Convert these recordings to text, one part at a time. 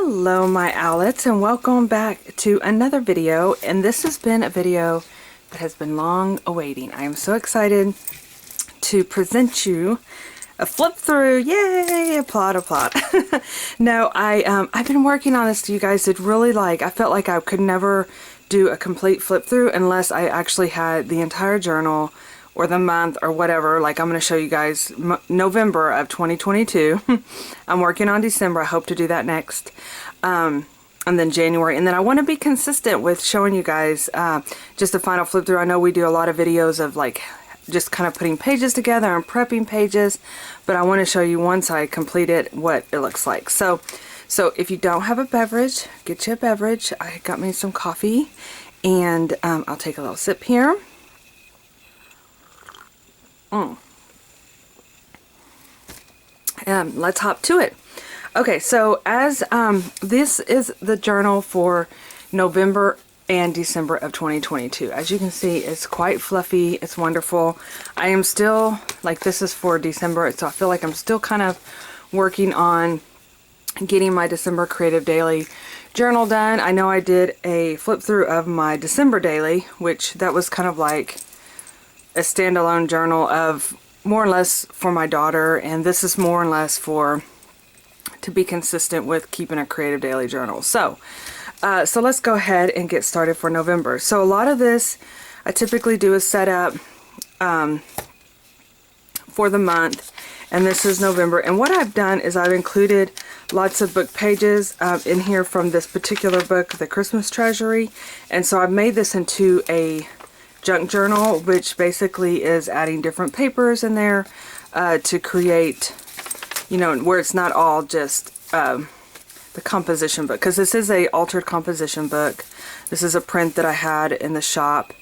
Hello my owlets, and welcome back to another video. And this has been a video that has been long awaiting. I am so excited to present you a flip through. Yay! Applaud, applaud. No, I've been working on this. You guys did really I felt like I could never do a complete flip through unless I actually had the entire journal or the month or whatever. Like, I'm going to show you guys November of 2022. I'm working on December. I hope to do that next. And then January. And then I want to be consistent with showing you guys just the final flip through. I know we do a lot of videos of like just kind of putting pages together and prepping pages, but I want to show you once I complete it what it looks like. So if you don't have a beverage, get you a beverage. I got me some coffee, and I'll take a little sip here. Let's hop to it. Okay, so as this is the journal for November and December of 2022. As you can see, it's quite fluffy. It's wonderful. I am still, this is for December, so I feel like I'm still kind of working on getting my December Creative Daily journal done. I know I did a flip through of my December daily, which that was kind of like a standalone journal of more or less for my daughter, and this is more or less to be consistent with keeping a creative daily journal. So let's go ahead and get started for November. So a lot of this I typically do is set up for the month, and this is November. And what I've done is I've included lots of book pages in here from this particular book, The Christmas Treasury, and so I've made this into a junk journal, which basically is adding different papers in there to create, where it's not all just the composition book, because this is a altered composition book. This is a print that I had in the shop,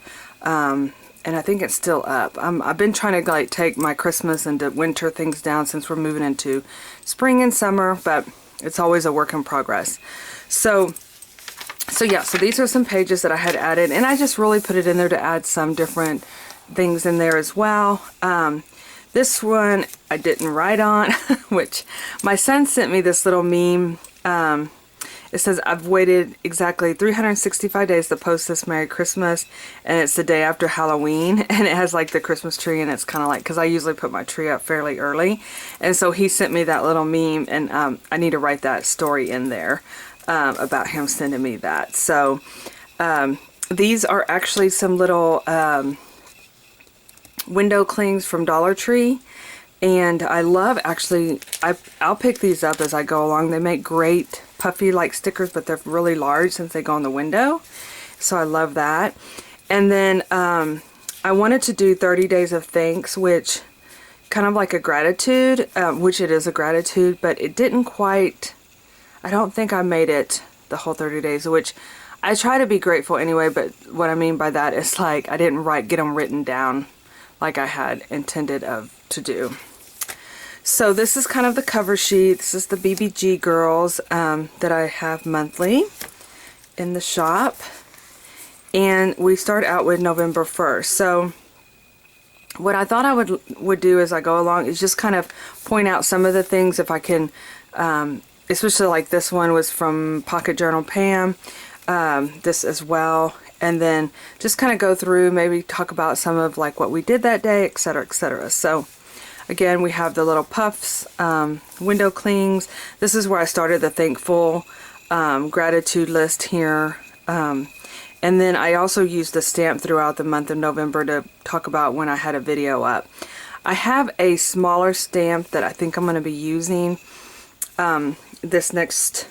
and I think it's still up. I've been trying to take my Christmas and winter things down since we're moving into spring and summer, but it's always a work in progress. So yeah, so these are some pages that I had added, and I just really put it in there to add some different things in there as well. This one I didn't write on, which my son sent me this little meme. It says, I've waited exactly 365 days to post this Merry Christmas, and it's the day after Halloween, and it has like the Christmas tree, and it's kind of like, because I usually put my tree up fairly early, and so he sent me that little meme, and I need to write that story in there. About him sending me that. So these are actually some little window clings from Dollar Tree, and I love, actually, I'll pick these up as I go along. They make great puffy like stickers, but they're really large since they go on the window, so I love that. And then I wanted to do 30 Days of Thanks, which kind of like a gratitude, which it is a gratitude, but it didn't quite, I don't think I made it the whole 30 days, which I try to be grateful anyway, but what I mean by that is I didn't get them written down like I had intended to do. So this is kind of the cover sheet. This is the BBG Girls that I have monthly in the shop. And we start out with November 1st. So what I thought I would do as I go along is just kind of point out some of the things, if I can, especially like this one was from Journal Pam, this as well, and then just kind of go through, maybe talk about some of what we did that day, etc., etc. So again, we have the little puffs, window clings. This is where I started the thankful gratitude list here, and then I also used the stamp throughout the month of November to talk about when I had a video up. I have a smaller stamp that I think I'm going to be using this next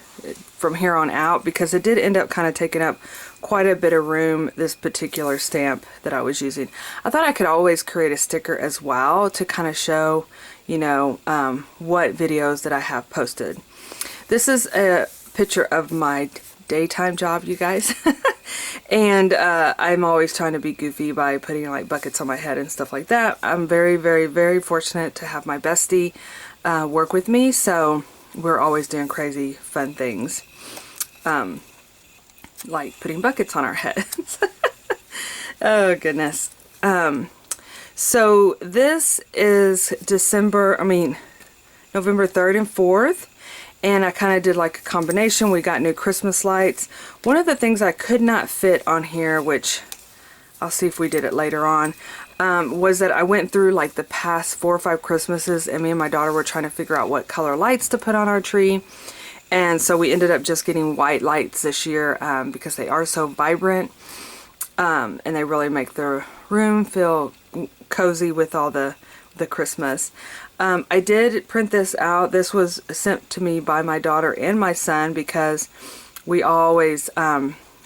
from here on out, because it did end up kind of taking up quite a bit of room, this particular stamp that I was using. I thought I could always create a sticker as well to kind of show, what videos that I have posted. This is a picture of my daytime job, you guys. And I'm always trying to be goofy by putting buckets on my head and stuff like that. I'm very, very, very fortunate to have my bestie work with me, so we're always doing crazy fun things, like putting buckets on our heads. Oh goodness. So this is November 3rd and 4th, And I kind of did like a combination. We got new Christmas lights. One of the things I could not fit on here, which I'll see if we did it later on, was that I went through like the past 4 or 5 Christmases, and me and my daughter were trying to figure out what color lights to put on our tree. And so we ended up just getting white lights this year because they are so vibrant, and they really make the room feel cozy with all the Christmas. I did print this out. This was sent to me by my daughter and my son because we always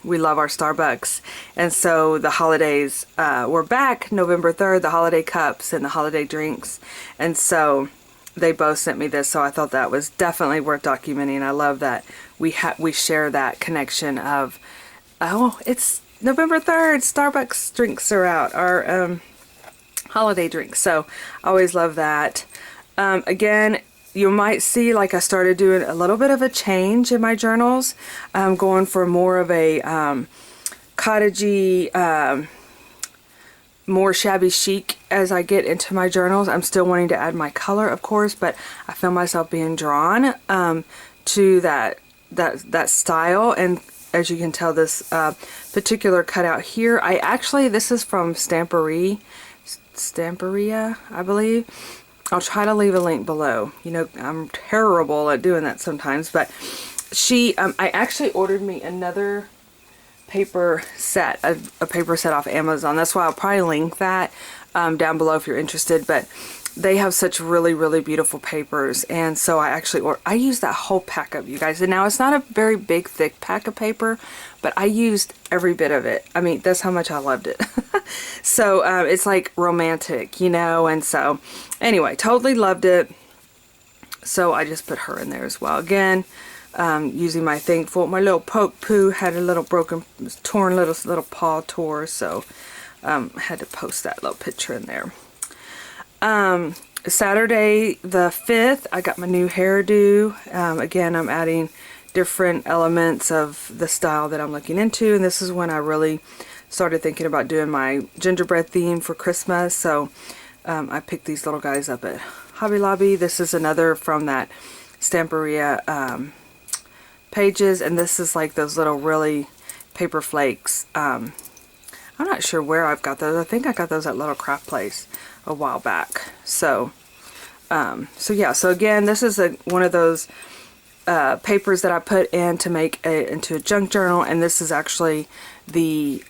we love our Starbucks, and so the holidays were back November 3rd, the holiday cups and the holiday drinks, and so they both sent me this, so I thought that was definitely worth documenting. I love that we share that connection of, oh, it's November 3rd, Starbucks drinks are out, our holiday drinks. So I always love that. Again, you might see like I started doing a little bit of a change in my journals. I'm going for more of a cottagey, more shabby chic as I get into my journals. I'm still wanting to add my color, of course, but I feel myself being drawn to that style. And as you can tell, this particular cutout here, this is from Stamperia, I believe. I'll try to leave a link below. You know, I'm terrible at doing that sometimes, but I actually ordered me another paper set, a paper set off Amazon. That's why I'll probably link that down below if you're interested, but they have such really, really beautiful papers. And so I used that whole pack up, you guys. And now it's not a very big, thick pack of paper, but I used every bit of it. I mean, that's how much I loved it. So it's like romantic, you know, and so anyway, totally loved it. So I just put her in there as well. Again, using my Thankful. My little poke poo had a little torn little paw tore, so I had to post that little picture in there. Saturday the 5th, I got my new hairdo. Again, I'm adding different elements of the style that I'm looking into, and this is when I really started thinking about doing my gingerbread theme for Christmas. So I picked these little guys up at Hobby Lobby. This is another from that Stamperia pages, and this is like those little really paper flakes. I'm not sure where I've got those. I think I got those at Little Craft Place a while back. So yeah, so again, this is one of those papers that I put in to make into a junk journal, and this is actually the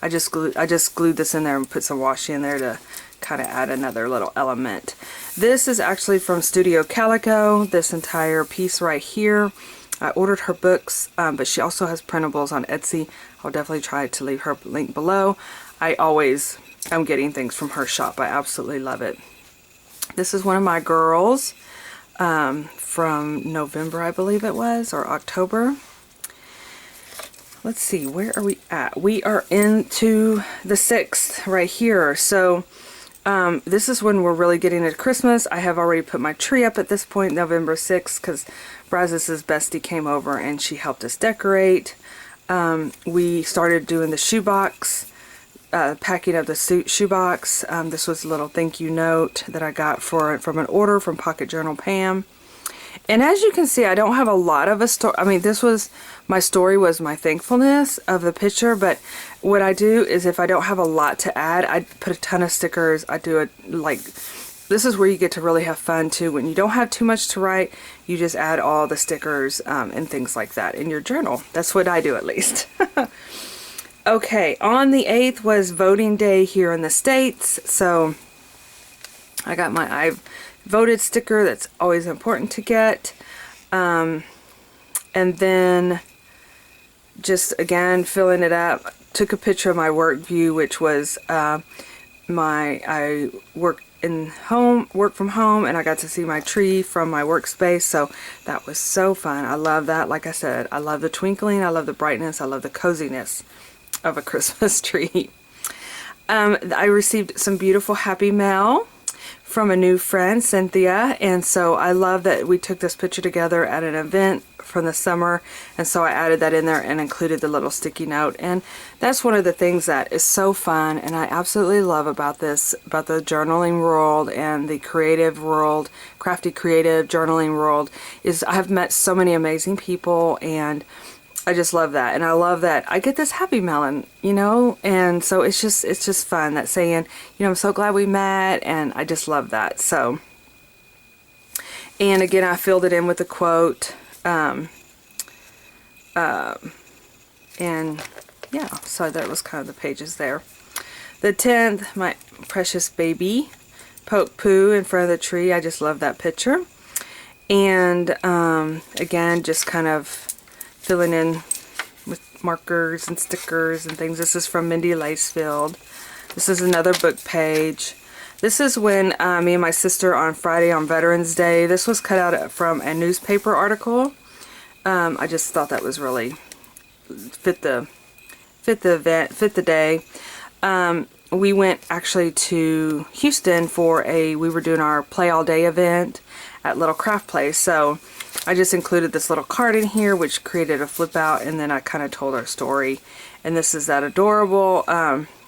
I just glued this in there and put some washi in there to kind of add another little element. This is actually from Studio Calico, this entire piece right here. I ordered her books, but she also has printables on Etsy. I'll definitely try to leave her link below. I'm getting things from her shop. I absolutely love it. This is one of my girls from November, I believe it was, or October. Let's see, where are we at? We are into the 6th right here. So this is when we're really getting into Christmas. I have already put my tree up at this point, November 6th, because Brazos' bestie came over and she helped us decorate. We started doing the shoebox, packing of the shoebox. This was a little thank you note that I got from an order from Journal Pam. And as you can see, I don't have a lot of a story. I mean, my story was my thankfulness of the picture, but what I do is if I don't have a lot to add, I put a ton of stickers. I do it like, this is where you get to really have fun too. When you don't have too much to write, you just add all the stickers and things like that in your journal. That's what I do, at least. Okay, on the 8th was voting day here in the States, so I got my I voted sticker. That's always important to get. And then just again filling it up, took a picture of my work view, which was I work from home, and I got to see my tree from my workspace, so that was so fun. I love that. Like I said, I love the twinkling, I love the brightness, I love the coziness of a Christmas tree. I received some beautiful happy mail from a new friend, Cynthia, and so I love that we took this picture together at an event from the summer, and so I added that in there and included the little sticky note. And that's one of the things that is so fun and I absolutely love about this, about the journaling world and the creative world, crafty creative journaling world, is I have met so many amazing people, and I just love that. And I love that I get this happy melon, you know, and so it's just fun, that saying, you know, I'm so glad we met, and I just love that. So, and again, I filled it in with a quote, and yeah, so that was kind of the pages there. The 10th, my precious baby poke poo in front of the tree. I just love that picture. And again, just kind of filling in with markers and stickers and things. This is from Mindy Lacefield. This is another book page. This is when me and my sister on Friday on Veterans Day, this was cut out from a newspaper article. I just thought that was really fit the event, fit the day. We went actually to Houston for we were doing our Play All Day event at Little Craft Place. So I just included this little card in here, which created a flip out, and then I kind of told our story. And this is that adorable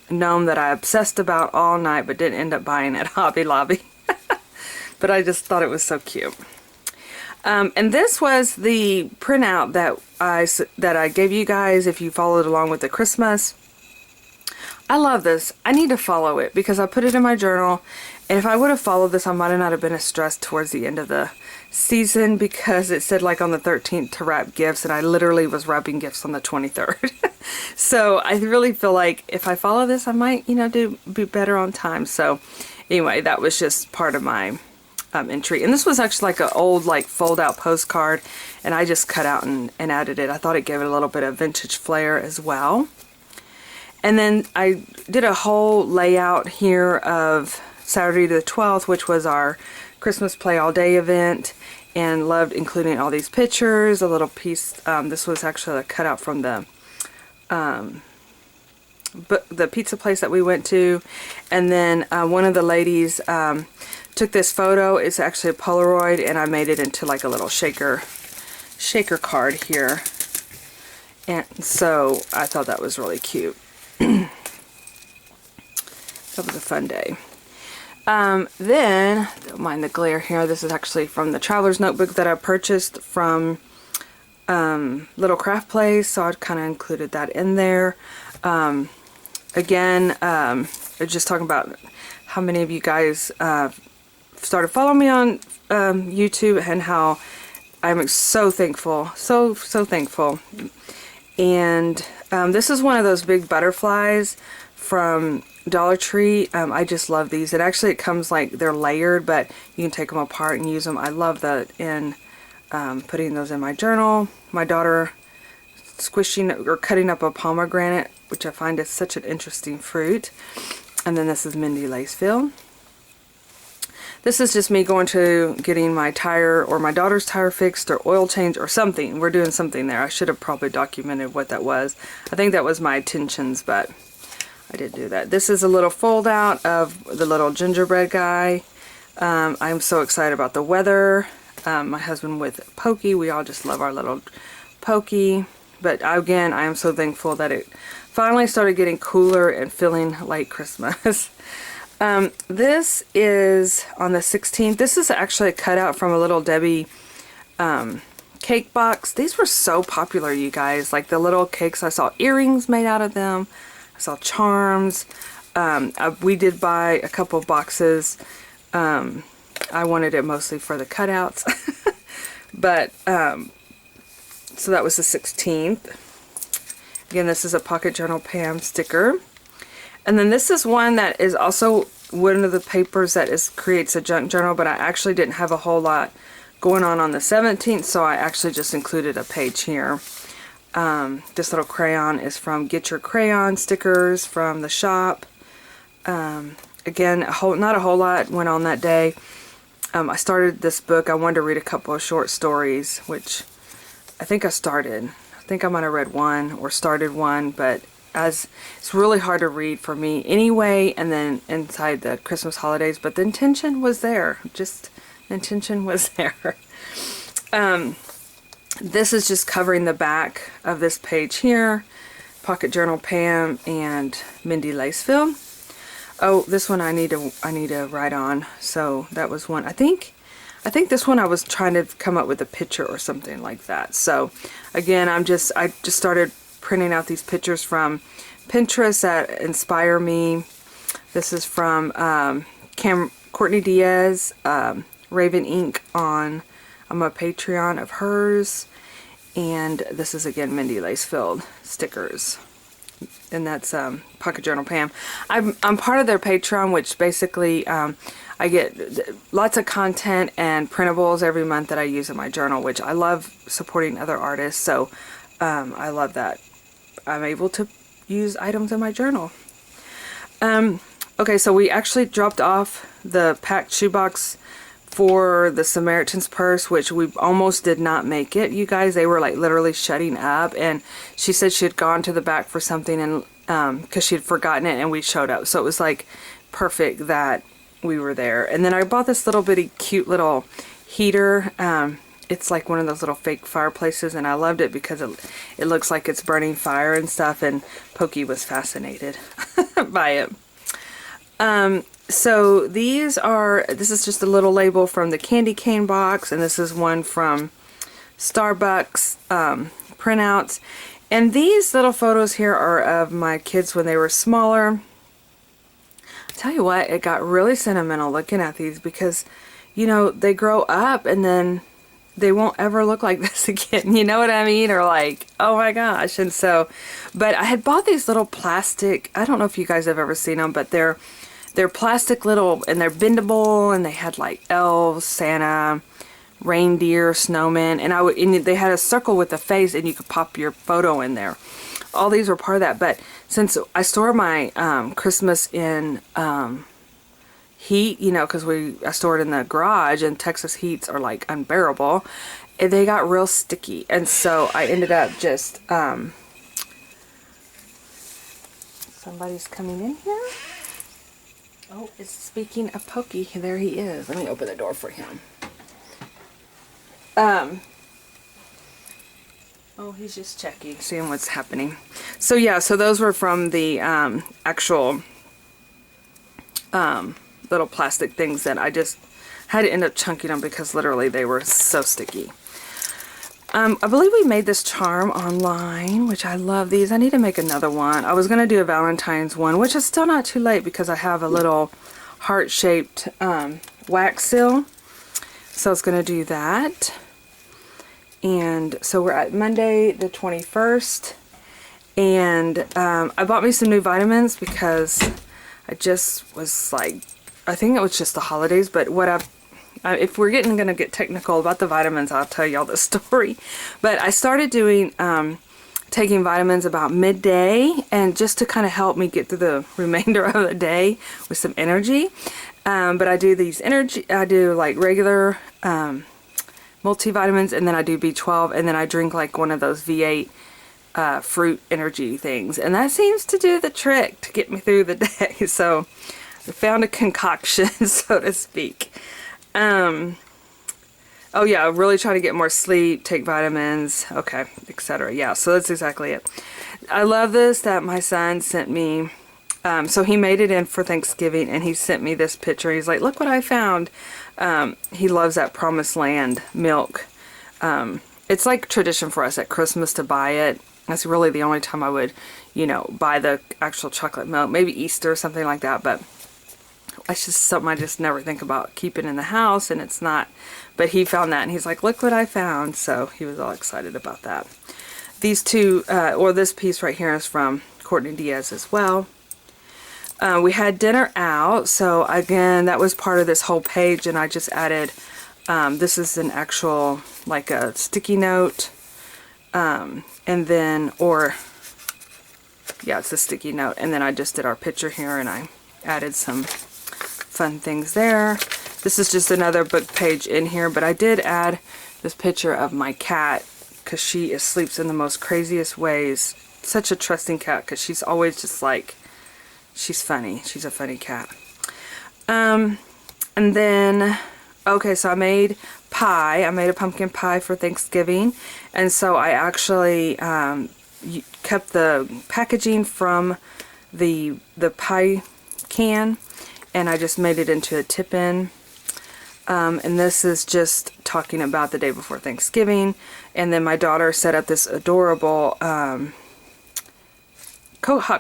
gnome that I obsessed about all night, but didn't end up buying at Hobby Lobby. But I just thought it was so cute. And this was the printout that I gave you guys if you followed along with the Christmas. I love this. I need to follow it because I put it in my journal, and if I would have followed this, I might have not have been as stressed towards the end of the season, because it said like on the 13th to wrap gifts, and I literally was wrapping gifts on the 23rd. So I really feel like if I follow this, I might, you know, be better on time. So anyway, that was just part of my entry. And this was actually like an old like fold out postcard, and I just cut out and added it. I thought it gave it a little bit of vintage flair as well. And then I did a whole layout here of Saturday the 12th, which was our Christmas Play All Day event, and loved including all these pictures, a little piece. This was actually a cutout from the pizza place that we went to. And then one of the ladies took this photo. It's actually a Polaroid, and I made it into like a little shaker card here. And so I thought that was really cute. That was a fun day. Then, don't mind the glare here, this is actually from the Traveler's Notebook that I purchased from Little Craft Place, so I kind of included that in there. Again, just talking about how many of you guys started following me on YouTube, and how I'm so thankful, so thankful. And this is one of those big butterflies from Dollar Tree. I just love these. It comes like they're layered, but you can take them apart and use them. I love that in putting those in my journal. My daughter squishing or cutting up a pomegranate, which I find is such an interesting fruit. And then this is Mindy Lacefield. This is just me going to getting my tire or my daughter's tire fixed or oil change or something. We're doing something there. I should have probably documented what that was. I think that was my intentions, but I did do that. This is a little fold out of the little gingerbread guy. I'm so excited about the weather. My husband with Pokey. We all just love our little Pokey. But again, I am so thankful that it finally started getting cooler and feeling like Christmas. This is on the 16th. This is actually a cutout from a Little Debbie cake box. These were so popular, you guys. Like the little cakes, I saw earrings made out of them. I saw charms. We did buy a couple boxes. I wanted it mostly for the cutouts. But, so that was the 16th. Again, this is a Pocket Journal Pam sticker. And then this is one that is also one of the papers that creates a junk journal, but I actually didn't have a whole lot going on the 17th, so I actually just included a page here. This little crayon is from Get Your Crayon stickers from the shop. Again, not a whole lot went on that day. I started this book. I wanted to read a couple of short stories, which I think I started. I think I might have read one or started one, but as it's really hard to read for me anyway, and then inside the Christmas holidays, but the intention was there. Just the intention was there. This is just covering the back of this page here. Pocket Journal Pam and Mindy Lacefield. Oh, this one I need to write on. So that was one. I think this one I was trying to come up with a picture or something like that. So again, I just started printing out these pictures from Pinterest that inspire me. This is from Courtney Diaz, Raven Ink on. I'm a Patreon of hers, and this is again Mindy Lacefield stickers, and that's Pocket Journal Pam. I'm part of their Patreon, which basically I get lots of content and printables every month that I use in my journal, which I love supporting other artists. So I love that I'm able to use items in my journal. Okay, so we actually dropped off the packed shoebox for the Samaritan's Purse, which we almost did not make it. You guys, they were like literally shutting up, and she said she had gone to the back for something, and because she had forgotten it, and we showed up. So it was like perfect that we were there. And then I bought this little bitty cute little heater. It's like one of those little fake fireplaces, and I loved it because it looks like it's burning fire and stuff, and Pokey was fascinated by it. So this is just a little label from the candy cane box, and this is one from Starbucks printouts. And these little photos here are of my kids when they were smaller. Tell you what, it got really sentimental looking at these because, you know, they grow up and then they won't ever look like this again. You know what I mean? Or like, oh my gosh. And so, but I had bought these little plastic, I don't know if you guys have ever seen them, but they're plastic little, and they're bendable, and they had like elves, Santa, reindeer, snowmen, and they had a circle with a face, and you could pop your photo in there. All these were part of that. But since I store my Christmas in heat, you know, because I store it in the garage, and Texas heats are like unbearable, and they got real sticky, and so I ended up just somebody's coming in here. Oh, it's speaking of Pokey. There he is. Let me open the door for him. Oh, he's just checking, seeing what's happening. So yeah, so those were from the actual little plastic things that I just had to end up chunking them because literally they were so sticky. I believe we made this charm online, which I love these. I need to make another one. I was going to do a Valentine's one, which is still not too late because I have a little heart-shaped wax seal. So I was going to do that. And so we're at Monday the 21st. And I bought me some new vitamins because I just was like, I think it was just the holidays, but if we're going to get technical about the vitamins, I'll tell y'all the story. But I started doing, taking vitamins about midday, and just to kind of help me get through the remainder of the day with some energy. But I do I do like regular multivitamins, and then I do B12, and then I drink like one of those V8 fruit energy things. And that seems to do the trick to get me through the day. So I found a concoction, so to speak. Oh yeah, really try to get more sleep, take vitamins, okay, etc. Yeah, so that's exactly it. I love this that my son sent me. So he made it in for Thanksgiving, and he sent me this picture. He's like, look what I found. He loves that Promised Land milk. It's like tradition for us at Christmas to buy it. That's really the only time I would, you know, buy the actual chocolate milk. Maybe Easter or something like that, but it's just something I just never think about keeping in the house, and it's not. But he found that, and he's like, look what I found. So he was all excited about that. These two, or this piece right here is from Courtney Diaz as well. We had dinner out, so again, that was part of this whole page, and I just added, this is an actual, like a sticky note, and then, yeah, it's a sticky note, and then I just did our picture here, and I added some fun things there. This is just another book page in here, but I did add this picture of my cat because she sleeps in the most craziest ways. such a trusting cat because she's always just like, she's funny. She's a funny cat. And then, okay, so I made pie. I made a pumpkin pie for Thanksgiving. And so I actually kept the packaging from the pie can, and I just made it into a tip-in. And this is just talking about the day before Thanksgiving. And then my daughter set up this adorable hot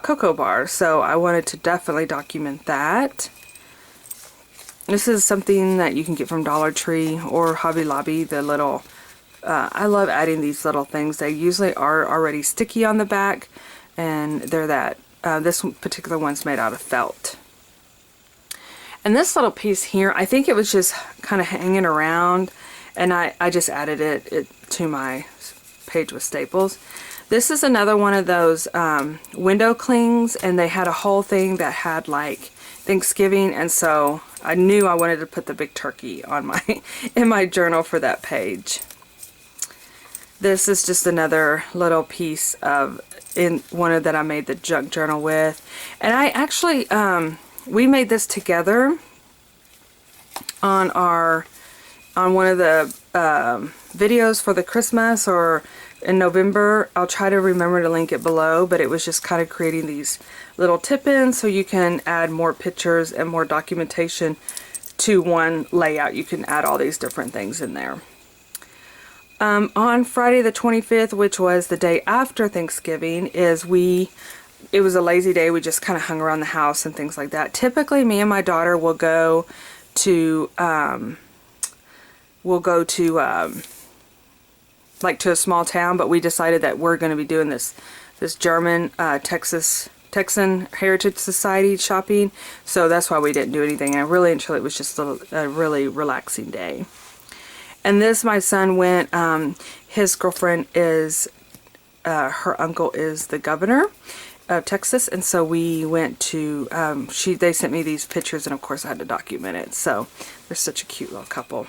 cocoa bar, so I wanted to definitely document that. This is something that you can get from Dollar Tree or Hobby Lobby. The little, I love adding these little things. They usually are already sticky on the back, and they're that. This particular one's made out of felt. And this little piece here, I think it was just kind of hanging around, and I just added it to my page with staples. This is another one of those window clings, and they had a whole thing that had like Thanksgiving, and so I knew I wanted to put the big turkey on my in my journal for that page. This is just another little piece of one that I made the junk journal with, and I actually we made this together on one of the videos for the Christmas or in November. I'll try to remember to link it below, but it was just kind of creating these little tip-ins so you can add more pictures and more documentation to one layout. You can add all these different things in there. On Friday the 25th, which was the day after Thanksgiving, it was a lazy day. We just kind of hung around the house and things like that. Typically, me and my daughter will go to like to a small town, but we decided that we're going to be doing this German Texan Heritage Society shopping, so that's why we didn't do anything. And really and truly, it was just a really relaxing day. And this, my son went, his girlfriend is, her uncle is the governor of Texas, and so we went to, they sent me these pictures, and of course I had to document it. So they're such a cute little couple.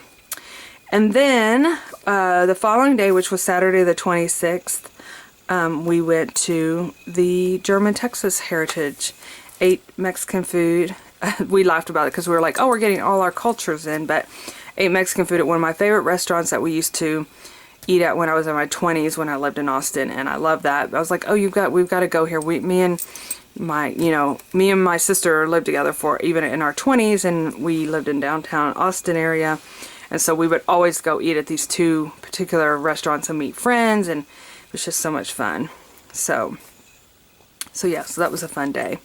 And then the following day, which was Saturday the 26th, we went to the German Texas Heritage, ate Mexican food. We laughed about it because we were like, oh, we're getting all our cultures in, but ate Mexican food at one of my favorite restaurants that we used to eat at when I was in my 20s when I lived in Austin, and I love that. I was like, oh, we've got to go here. Me and my sister lived together for even in our 20s, and we lived in downtown Austin area, and so we would always go eat at these two particular restaurants and meet friends, and it was just so much fun. So yeah, so that was a fun day.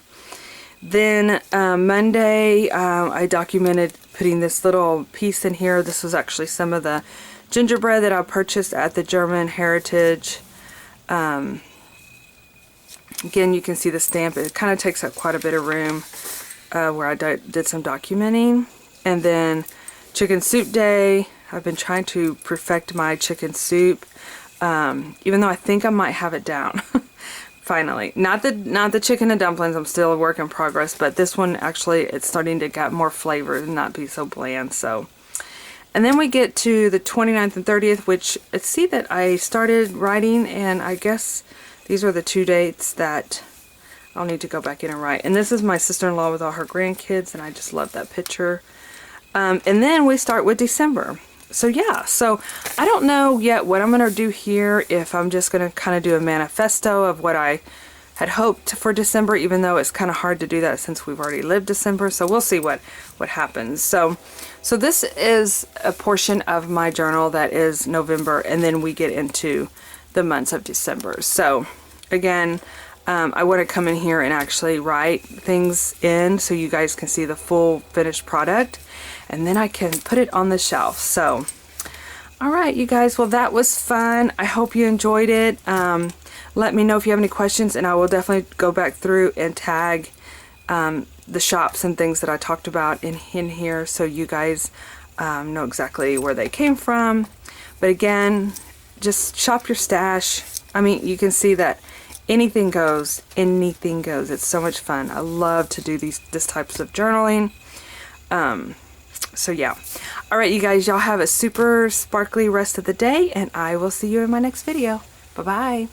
Then Monday, I documented putting this little piece in here. This was actually some of the gingerbread that I purchased at the German Heritage. Again, you can see the stamp. It kind of takes up quite a bit of room where I did some documenting. And then chicken soup day. I've been trying to perfect my chicken soup, even though I think I might have it down. Finally, not the chicken and dumplings. I'm still a work in progress, but this one actually, it's starting to get more flavor and not be so bland. So, and then we get to the 29th and 30th, which let's see that I started writing, and I guess these are the two dates that I'll need to go back in and write. And this is my sister-in-law with all her grandkids, and I just love that picture. And then we start with December. So yeah, so I don't know yet what I'm going to do here, if I'm just going to kind of do a manifesto of what I had hoped for December, even though it's kind of hard to do that since we've already lived December. So we'll see what happens. So this is a portion of my journal that is November, and then we get into the months of December. So again, I want to come in here and actually write things in so you guys can see the full finished product, and then I can put it on the shelf. So alright, you guys, well, that was fun. I hope you enjoyed it. Let me know if you have any questions, and I will definitely go back through and tag the shops and things that I talked about in here, so you guys know exactly where they came from. But again, just shop your stash. I mean, you can see that anything goes. Anything goes. It's so much fun. I love to do this types of journaling. So yeah. Alright, you guys, y'all have a super sparkly rest of the day, and I will see you in my next video. Bye-bye.